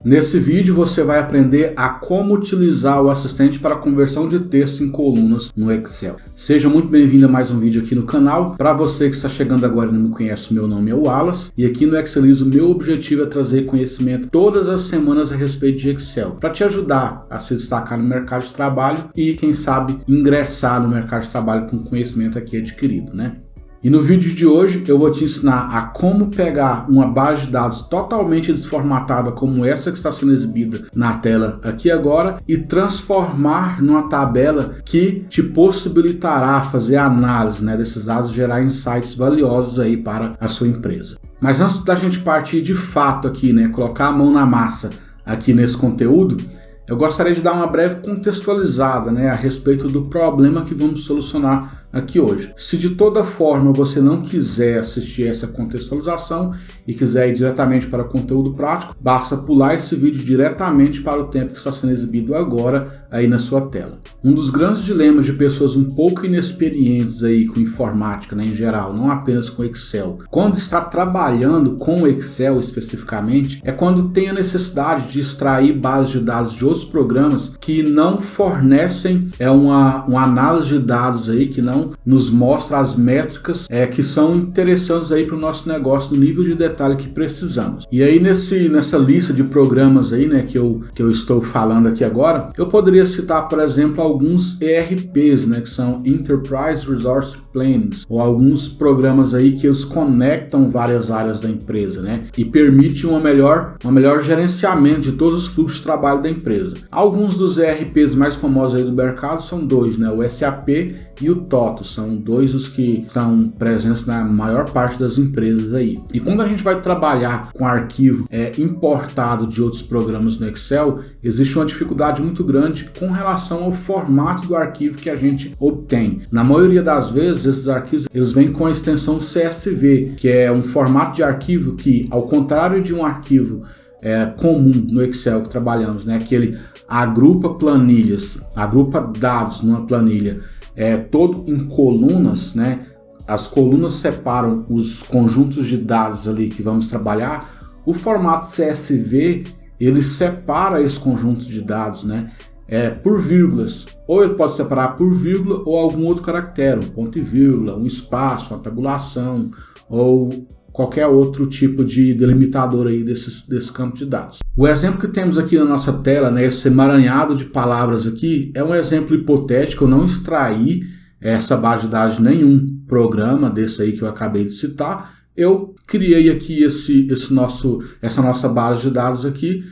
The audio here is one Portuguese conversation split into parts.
Nesse vídeo você vai aprender a como utilizar o assistente para conversão de texto em colunas no Excel. Seja muito bem-vindo a mais um vídeo aqui no canal. Para você que está chegando agora e não me conhece, meu nome é Wallace e aqui no Excelizo o meu objetivo é trazer conhecimento todas as semanas a respeito de Excel, para te ajudar a se destacar no mercado de trabalho e, quem sabe, ingressar no mercado de trabalho com conhecimento aqui adquirido, né? E no vídeo de hoje eu vou te ensinar a como pegar uma base de dados totalmente desformatada como essa que está sendo exibida na tela aqui agora e transformar numa tabela que te possibilitará fazer a análise, desses dados, gerar insights valiosos aí para a sua empresa. Mas antes da gente partir de fato aqui, colocar a mão na massa aqui nesse conteúdo, eu gostaria de dar uma breve contextualizada a respeito do problema que vamos solucionar aqui hoje. Se de toda forma você não quiser assistir essa contextualização e quiser ir diretamente para o conteúdo prático, basta pular esse vídeo diretamente para o tempo que está sendo exibido agora aí na sua tela. Um dos grandes dilemas de pessoas um pouco inexperientes aí com informática, em geral, não apenas com Excel, quando está trabalhando com Excel especificamente, é quando tem a necessidade de extrair bases de dados de outros programas que não fornecem uma análise de dados aí, que não nos mostra as métricas que são interessantes aí para o nosso negócio no nível de detalhe que precisamos. E aí nessa lista de programas aí, que eu estou falando aqui agora, eu poderia citar, por exemplo, alguns ERPs, que são Enterprise Resource Plannings, ou alguns programas aí que eles conectam várias áreas da empresa, e permitem um melhor gerenciamento de todos os fluxos de trabalho da empresa. Alguns dos ERPs mais famosos aí do mercado são dois, o SAP e o TOTO. São dois os que estão presentes na maior parte das empresas aí. E quando a gente vai trabalhar com arquivo importado de outros programas no Excel, existe uma dificuldade muito grande com relação ao formato do arquivo que a gente obtém. Na maioria das vezes, esses arquivos eles vêm com a extensão CSV, que é um formato de arquivo que, ao contrário de um arquivo comum no Excel que trabalhamos, que ele agrupa planilhas, agrupa dados numa planilha, todo em colunas, as colunas separam os conjuntos de dados ali que vamos trabalhar. O formato CSV, ele separa esses conjuntos de dados, por vírgulas, ou ele pode separar por vírgula ou algum outro caractere, um ponto e vírgula, um espaço, uma tabulação, ou qualquer outro tipo de delimitador aí desse campo de dados. O exemplo que temos aqui na nossa tela, esse emaranhado de palavras aqui, é um exemplo hipotético. Eu não extraí essa base de dados de nenhum programa desse aí que eu acabei de citar. Eu criei aqui essa nossa base de dados aqui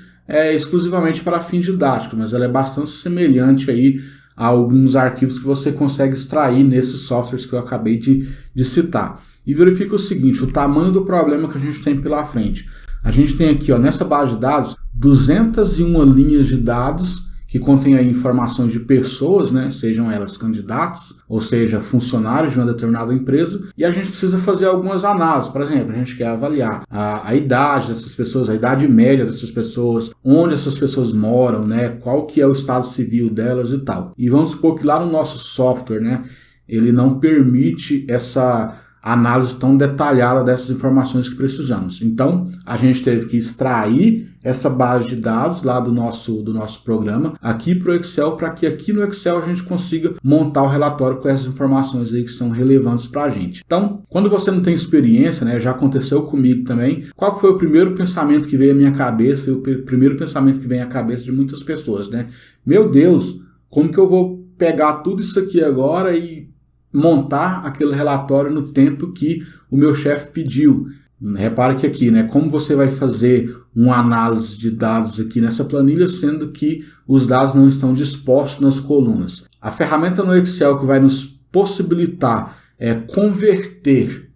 exclusivamente para fins didáticos, mas ela é bastante semelhante aí a alguns arquivos que você consegue extrair nesses softwares que eu acabei de citar. E verifica o seguinte, o tamanho do problema que a gente tem pela frente. A gente tem aqui, nessa base de dados, 201 linhas de dados que contém aí informações de pessoas, sejam elas candidatos, ou seja, funcionários de uma determinada empresa, e a gente precisa fazer algumas análises. Por exemplo, a gente quer avaliar a idade dessas pessoas, a idade média dessas pessoas, onde essas pessoas moram, qual que é o estado civil delas e tal. E vamos supor que lá no nosso software, ele não permite essa análise tão detalhada dessas informações que precisamos. Então, a gente teve que extrair essa base de dados lá do nosso programa aqui para o Excel, para que aqui no Excel a gente consiga montar o relatório com essas informações aí que são relevantes para a gente. Então, quando você não tem experiência, já aconteceu comigo também, qual foi o primeiro pensamento que veio à minha cabeça e o primeiro pensamento que vem à cabeça de muitas pessoas, Meu Deus, como que eu vou pegar tudo isso aqui agora e montar aquele relatório no tempo que o meu chefe pediu? Repara que aqui, como você vai fazer uma análise de dados aqui nessa planilha, sendo que os dados não estão dispostos nas colunas. A ferramenta no Excel que vai nos possibilitar converter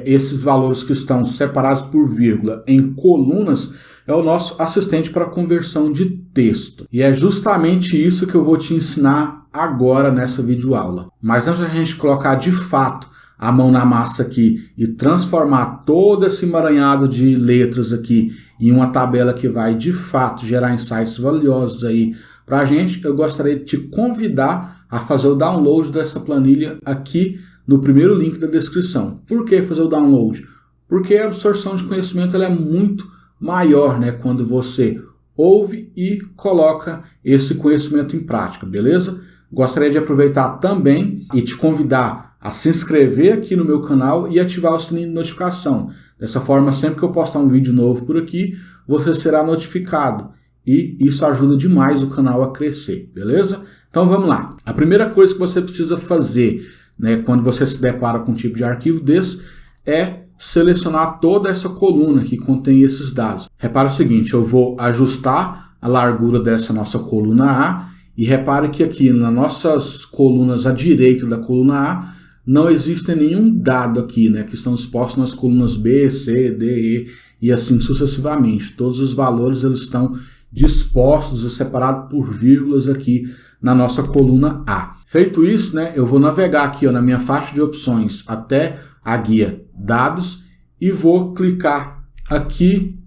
esses valores que estão separados por vírgula em colunas é o nosso assistente para conversão de texto. E é justamente isso que eu vou te ensinar agora nessa videoaula. Mas antes de a gente colocar de fato a mão na massa aqui e transformar todo esse emaranhado de letras aqui em uma tabela que vai de fato gerar insights valiosos aí para a gente, eu gostaria de te convidar a fazer o download dessa planilha aqui no primeiro link da descrição. Por que fazer o download? Porque a absorção de conhecimento ela é muito maior, quando você ouve e coloca esse conhecimento em prática, beleza? Gostaria de aproveitar também e te convidar a se inscrever aqui no meu canal e ativar o sininho de notificação. Dessa forma, sempre que eu postar um vídeo novo por aqui, você será notificado. E isso ajuda demais o canal a crescer, beleza? Então vamos lá. A primeira coisa que você precisa fazer, né, quando você se depara com um tipo de arquivo desse, é selecionar toda essa coluna que contém esses dados. Repara o seguinte, eu vou ajustar a largura dessa nossa coluna A e repare que aqui nas nossas colunas à direita da coluna A não existe nenhum dado aqui, né, que estão expostos nas colunas B, C, D, E e assim sucessivamente. Todos os valores eles estão dispostos e separados por vírgulas aqui na nossa coluna A. Feito isso, né, eu vou navegar aqui na minha faixa de opções até a guia Dados e vou clicar aqui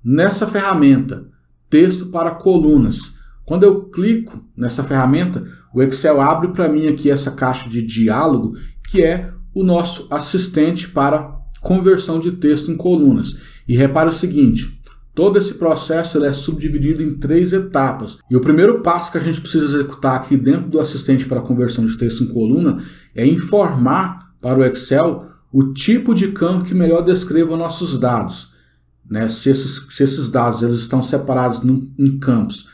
nessa ferramenta Texto para Colunas. Quando eu clico nessa ferramenta, o Excel abre para mim aqui essa caixa de diálogo, que é o nosso assistente para conversão de texto em colunas. E repare o seguinte, todo esse processo ele é subdividido em 3 etapas. E o primeiro passo que a gente precisa executar aqui dentro do assistente para conversão de texto em coluna é informar para o Excel o tipo de campo que melhor descreva nossos dados. Né? Se esses dados eles estão separados em campos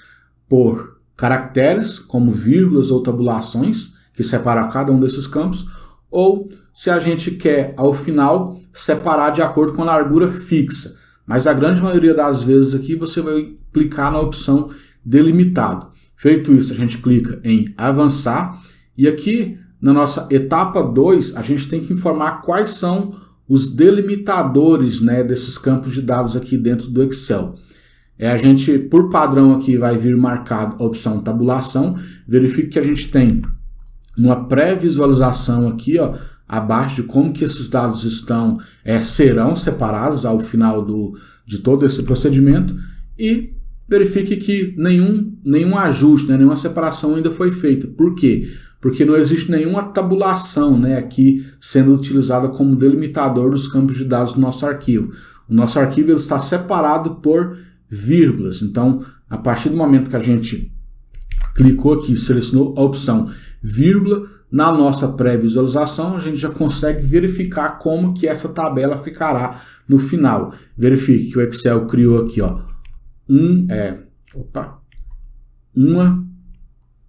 por caracteres, como vírgulas ou tabulações, que separam cada um desses campos, ou se a gente quer, ao final, separar de acordo com a largura fixa. Mas a grande maioria das vezes aqui você vai clicar na opção delimitado. Feito isso, a gente clica em avançar e aqui na nossa etapa 2 a gente tem que informar quais são os delimitadores, né, desses campos de dados aqui dentro do Excel. A gente, por padrão aqui, vai vir marcado a opção tabulação. Verifique que a gente tem uma pré-visualização aqui, ó, abaixo de como que esses dados serão separados ao final de todo esse procedimento e verifique que nenhum ajuste, né, nenhuma separação ainda foi feita. Por quê? Porque não existe nenhuma tabulação, né, aqui sendo utilizada como delimitador dos campos de dados do nosso arquivo. O nosso arquivo ele está separado por vírgulas. Então, a partir do momento que a gente clicou aqui e selecionou a opção vírgula, na nossa pré-visualização, a gente já consegue verificar como que essa tabela ficará no final. Verifique que o Excel criou aqui, ó, 1,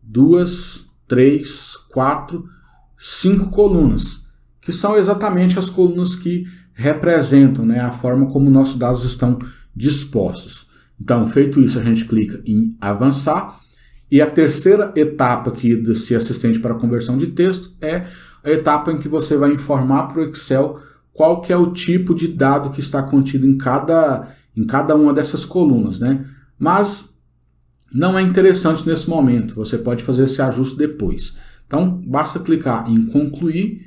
2, 3, 4, 5 colunas, que são exatamente as colunas que representam, né, a forma como nossos dados estão dispostos. Então, feito isso, a gente clica em avançar. E a terceira etapa aqui desse assistente para conversão de texto é a etapa em que você vai informar para o Excel qual que é o tipo de dado que está contido em cada uma dessas colunas, né? Mas não é interessante nesse momento, você pode fazer esse ajuste depois. Então, basta clicar em concluir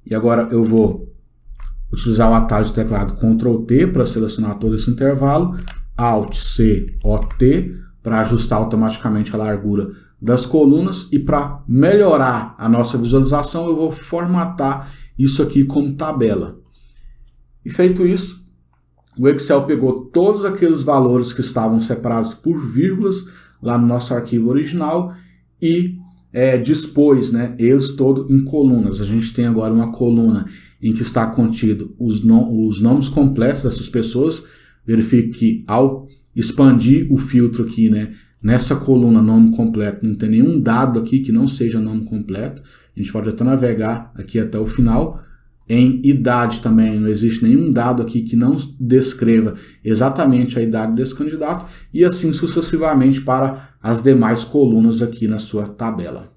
e agora eu vou utilizar o atalho de teclado Ctrl T para selecionar todo esse intervalo, Alt C, O T, para ajustar automaticamente a largura das colunas e para melhorar a nossa visualização eu vou formatar isso aqui como tabela. E feito isso, o Excel pegou todos aqueles valores que estavam separados por vírgulas lá no nosso arquivo original e dispôs, né, eles todos em colunas. A gente tem agora uma coluna em que está contido os nomes completos dessas pessoas. Verifique que ao expandir o filtro aqui, né, nessa coluna nome completo, não tem nenhum dado aqui que não seja nome completo. A gente pode até navegar aqui até o final. Em idade também, não existe nenhum dado aqui que não descreva exatamente a idade desse candidato e assim sucessivamente para as demais colunas aqui na sua tabela.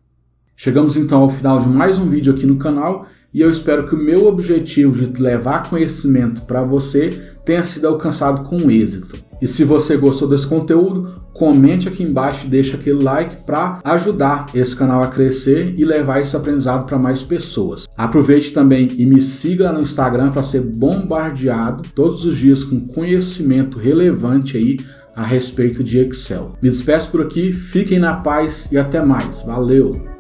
Chegamos então ao final de mais um vídeo aqui no canal e eu espero que o meu objetivo de levar conhecimento para você tenha sido alcançado com êxito. E se você gostou desse conteúdo, comente aqui embaixo e deixa aquele like para ajudar esse canal a crescer e levar esse aprendizado para mais pessoas. Aproveite também e me siga no Instagram para ser bombardeado todos os dias com conhecimento relevante aí a respeito de Excel. Me despeço por aqui, fiquem na paz e até mais. Valeu!